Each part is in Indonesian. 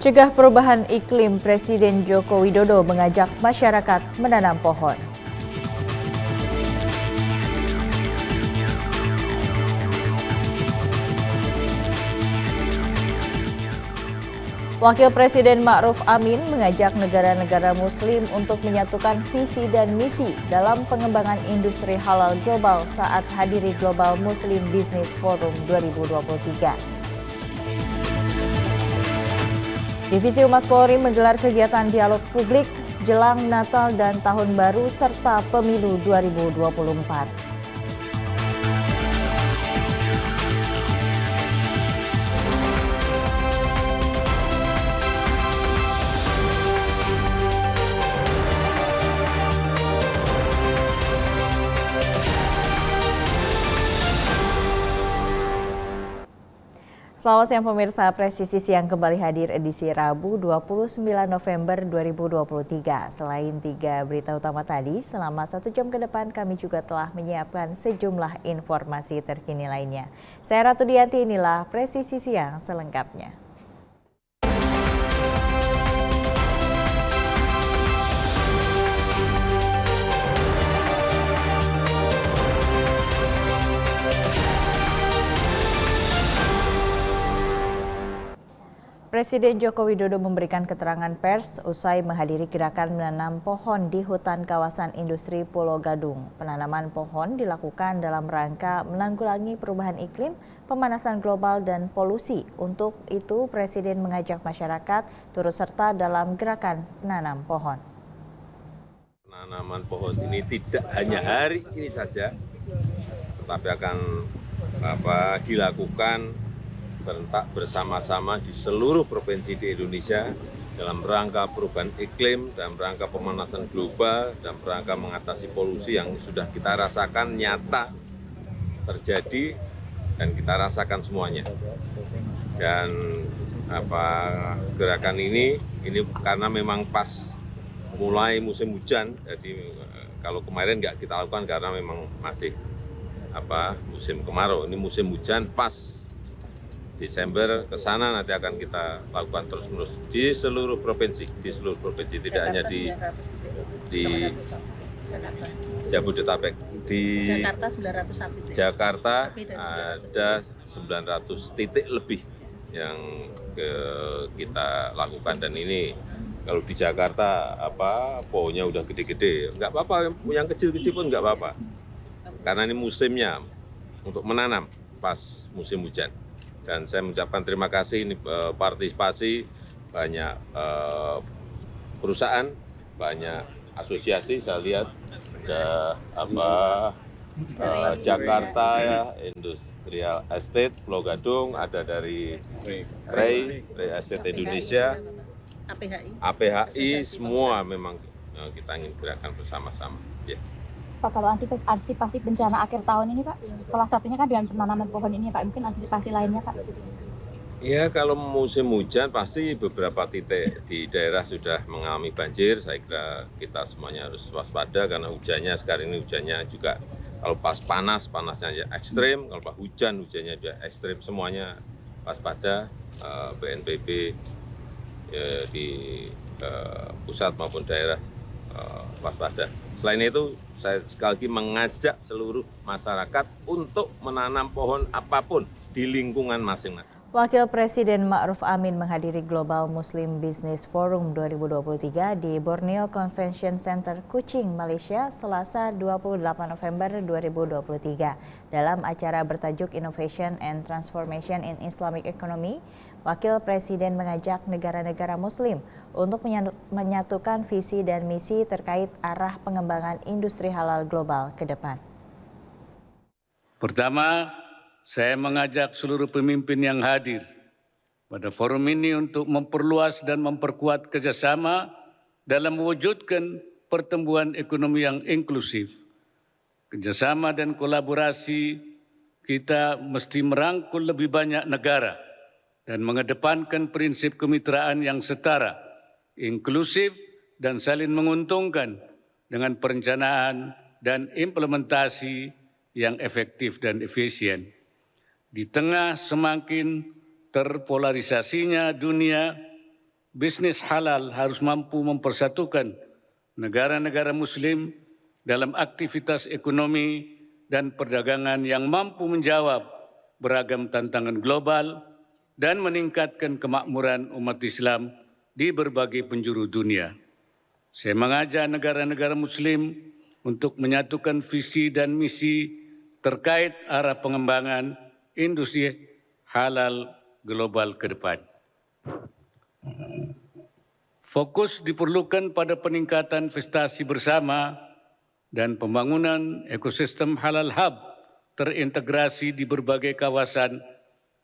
Cegah perubahan iklim, Presiden Joko Widodo mengajak masyarakat menanam pohon. Wakil Presiden Ma'ruf Amin mengajak negara-negara Muslim untuk menyatukan visi dan misi dalam pengembangan industri halal global saat hadiri Global Muslim Business Forum 2023. Divisi Humas Polri menggelar kegiatan dialog publik jelang Natal dan Tahun Baru serta Pemilu 2024. Selamat siang pemirsa, Presisi Siang kembali hadir edisi Rabu 29 November 2023. Selain 3 berita utama tadi, selama 1 jam ke depan kami juga telah menyiapkan sejumlah informasi terkini lainnya. Saya Ratu Dianti, inilah Presisi Siang selengkapnya. Presiden Joko Widodo memberikan keterangan pers usai menghadiri gerakan menanam pohon di hutan kawasan industri Pulau Gadung. Penanaman pohon dilakukan dalam rangka menanggulangi perubahan iklim, pemanasan global, dan polusi. Untuk itu, Presiden mengajak masyarakat turut serta dalam gerakan menanam pohon. Penanaman pohon ini tidak hanya hari ini saja, tetapi akan dilakukan serentak bersama-sama di seluruh provinsi di Indonesia dalam rangka perubahan iklim, dalam rangka pemanasan global, dalam rangka mengatasi polusi yang sudah kita rasakan nyata terjadi dan kita rasakan semuanya. Dan gerakan ini karena memang pas mulai musim hujan, jadi kalau kemarin nggak kita lakukan karena memang masih musim kemarau. Ini musim hujan pas Desember ke sana nanti akan kita lakukan terus-menerus di seluruh provinsi, tidak hanya di Jabodetabek. Di Jakarta ada 900 titik lebih yang kita lakukan, dan ini kalau di Jakarta pohonnya udah gede-gede, nggak apa-apa, yang kecil-kecil pun nggak apa-apa, karena ini musimnya untuk menanam pas musim hujan. Dan saya mengucapkan terima kasih, ini partisipasi banyak perusahaan, banyak asosiasi. Saya lihat ada Jakarta ya, Industrial Estate Pulau Gadung, ada dari Ray Estate Indonesia, APHI, semua memang kita ingin gerakan bersama-sama. Ya. Pak, kalau antisipasi bencana akhir tahun ini Pak, salah satunya kan dengan penanaman pohon ini Pak, mungkin antisipasi lainnya Pak? Ya, kalau musim hujan pasti beberapa titik di daerah sudah mengalami banjir. Saya kira kita semuanya harus waspada karena sekarang ini hujannya juga kalau pas panasnya ekstrim, kalau pas hujannya juga ekstrim, semuanya waspada. BNPB di pusat maupun daerah waspada. Selain itu, saya sekali lagi mengajak seluruh masyarakat untuk menanam pohon apapun di lingkungan masing-masing. Wakil Presiden Ma'ruf Amin menghadiri Global Muslim Business Forum 2023 di Borneo Convention Center, Kuching, Malaysia, Selasa 28 November 2023. Dalam acara bertajuk Innovation and Transformation in Islamic Economy, Wakil Presiden mengajak negara-negara Muslim untuk menyatukan visi dan misi terkait arah pengembangan industri halal global ke depan. Pertama, saya mengajak seluruh pemimpin yang hadir pada forum ini untuk memperluas dan memperkuat kerjasama dalam mewujudkan pertumbuhan ekonomi yang inklusif. Kerjasama dan kolaborasi kita mesti merangkul lebih banyak negara dan mengedepankan prinsip kemitraan yang setara, inklusif, dan saling menguntungkan dengan perencanaan dan implementasi yang efektif dan efisien. Di tengah semakin terpolarisasinya dunia, bisnis halal harus mampu mempersatukan negara-negara Muslim dalam aktivitas ekonomi dan perdagangan yang mampu menjawab beragam tantangan global dan meningkatkan kemakmuran umat Islam di berbagai penjuru dunia. Saya mengajak negara-negara Muslim untuk menyatukan visi dan misi terkait arah pengembangan industri halal global ke depan. Fokus diperlukan pada peningkatan investasi bersama dan pembangunan ekosistem halal hub terintegrasi di berbagai kawasan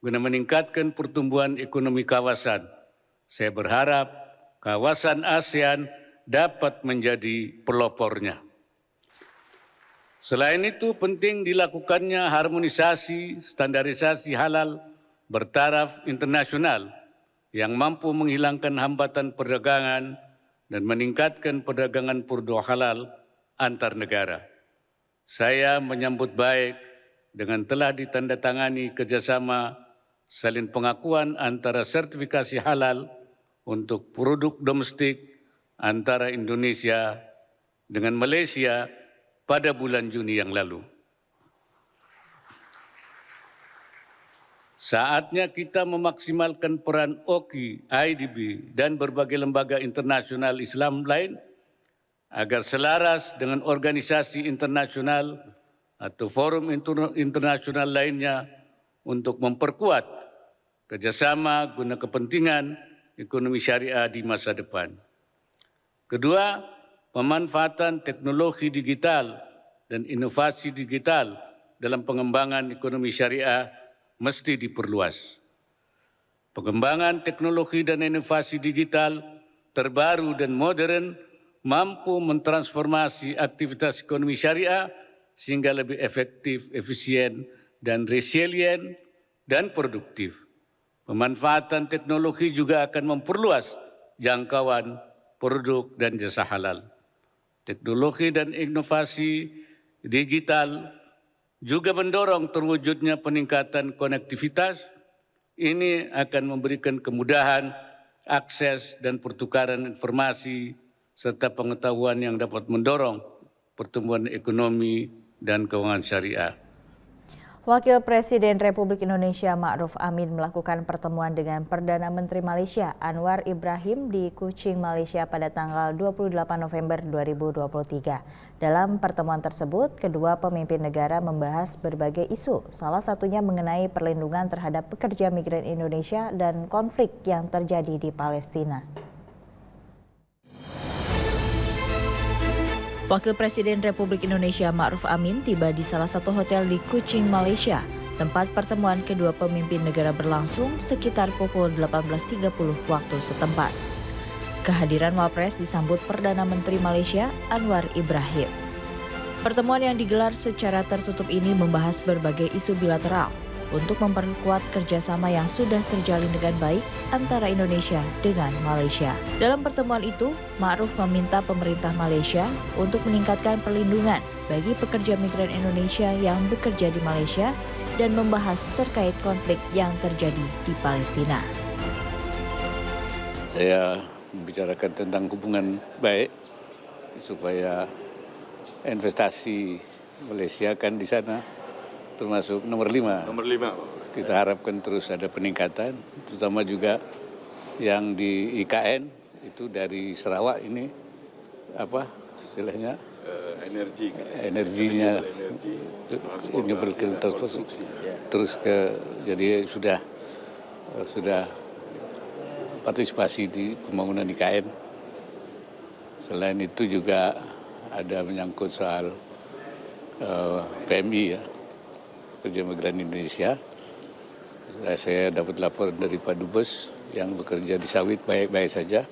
guna meningkatkan pertumbuhan ekonomi kawasan. Saya berharap kawasan ASEAN dapat menjadi pelopornya. Selain itu, penting dilakukannya harmonisasi standarisasi halal bertaraf internasional yang mampu menghilangkan hambatan perdagangan dan meningkatkan perdagangan produk halal antar negara. Saya menyambut baik dengan telah ditandatangani kerjasama salin pengakuan antara sertifikasi halal untuk produk domestik antara Indonesia dengan Malaysia pada bulan Juni yang lalu. Saatnya kita memaksimalkan peran OKI, IDB, dan berbagai lembaga internasional Islam lain agar selaras dengan organisasi internasional atau forum internasional lainnya untuk memperkuat kerjasama guna kepentingan ekonomi syariah di masa depan. Kedua, pemanfaatan teknologi digital dan inovasi digital dalam pengembangan ekonomi syariah mesti diperluas. Pengembangan teknologi dan inovasi digital terbaru dan modern mampu mentransformasi aktivitas ekonomi syariah sehingga lebih efektif, efisien, dan resilient dan produktif. Pemanfaatan teknologi juga akan memperluas jangkauan produk dan jasa halal. Teknologi dan inovasi digital juga mendorong terwujudnya peningkatan konektivitas. Ini akan memberikan kemudahan, akses, dan pertukaran informasi, serta pengetahuan yang dapat mendorong pertumbuhan ekonomi dan keuangan syariah. Wakil Presiden Republik Indonesia Ma'ruf Amin melakukan pertemuan dengan Perdana Menteri Malaysia Anwar Ibrahim di Kuching, Malaysia pada tanggal 28 November 2023. Dalam pertemuan tersebut, kedua pemimpin negara membahas berbagai isu, salah satunya mengenai perlindungan terhadap pekerja migran Indonesia dan konflik yang terjadi di Palestina. Wakil Presiden Republik Indonesia Ma'ruf Amin tiba di salah satu hotel di Kuching, Malaysia. Tempat pertemuan kedua pemimpin negara berlangsung sekitar pukul 18.30 waktu setempat. Kehadiran Wapres disambut Perdana Menteri Malaysia Anwar Ibrahim. Pertemuan yang digelar secara tertutup ini membahas berbagai isu bilateral untuk memperkuat kerjasama yang sudah terjalin dengan baik antara Indonesia dengan Malaysia. Dalam pertemuan itu, Ma'ruf meminta pemerintah Malaysia untuk meningkatkan perlindungan bagi pekerja migran Indonesia yang bekerja di Malaysia dan membahas terkait konflik yang terjadi di Palestina. Saya membicarakan tentang hubungan baik supaya investasi Malaysia kan di sana termasuk nomor 5. Kita harapkan terus ada peningkatan, terutama juga yang di IKN itu dari Sarawak ini apa istilahnya energinya ini terus ke jadi sudah partisipasi di pembangunan IKN. Selain itu juga ada menyangkut soal PMI ya. Pekerja migran Indonesia. Saya dapat laporan dari Pak Dubes yang bekerja di sawit baik-baik saja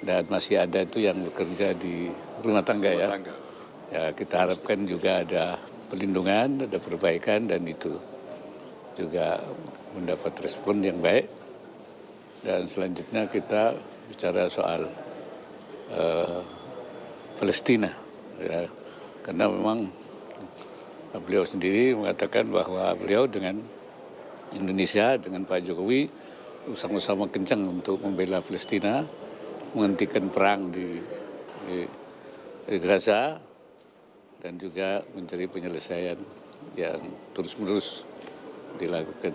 dan masih ada itu yang bekerja di rumah tangga ya. Ya kita harapkan juga ada perlindungan, ada perbaikan dan itu juga mendapat respon yang baik. Dan selanjutnya kita bicara soal Palestina ya. Karena memang beliau sendiri mengatakan bahwa beliau dengan Indonesia, dengan Pak Jokowi bersama-sama kencang untuk membela Palestina, menghentikan perang di Gaza, dan juga mencari penyelesaian yang terus-menerus dilakukan.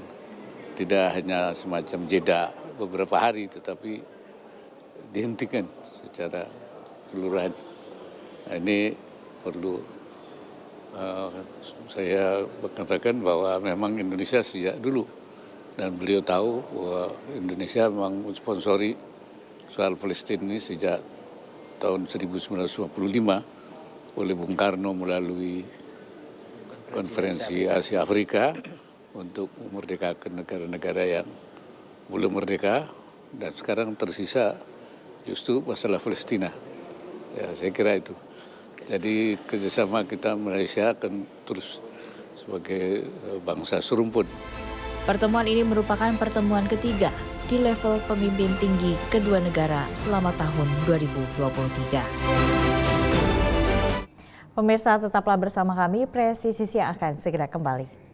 Tidak hanya semacam jeda beberapa hari, tetapi dihentikan secara keseluruhan. Ini perlu saya katakan bahwa memang Indonesia sejak dulu, dan beliau tahu bahwa Indonesia memang mensponsori soal Palestina ini sejak tahun 1955 oleh Bung Karno melalui konferensi Asia Afrika untuk memerdekakan negara-negara yang belum merdeka, dan sekarang tersisa justru masalah Palestina. Ya, saya kira itu. Jadi kerjasama kita Malaysia akan terus sebagai bangsa serumpun. Pertemuan ini merupakan pertemuan ketiga di level pemimpin tinggi kedua negara selama tahun 2023. Pemirsa, tetaplah bersama kami, Presisi akan segera kembali.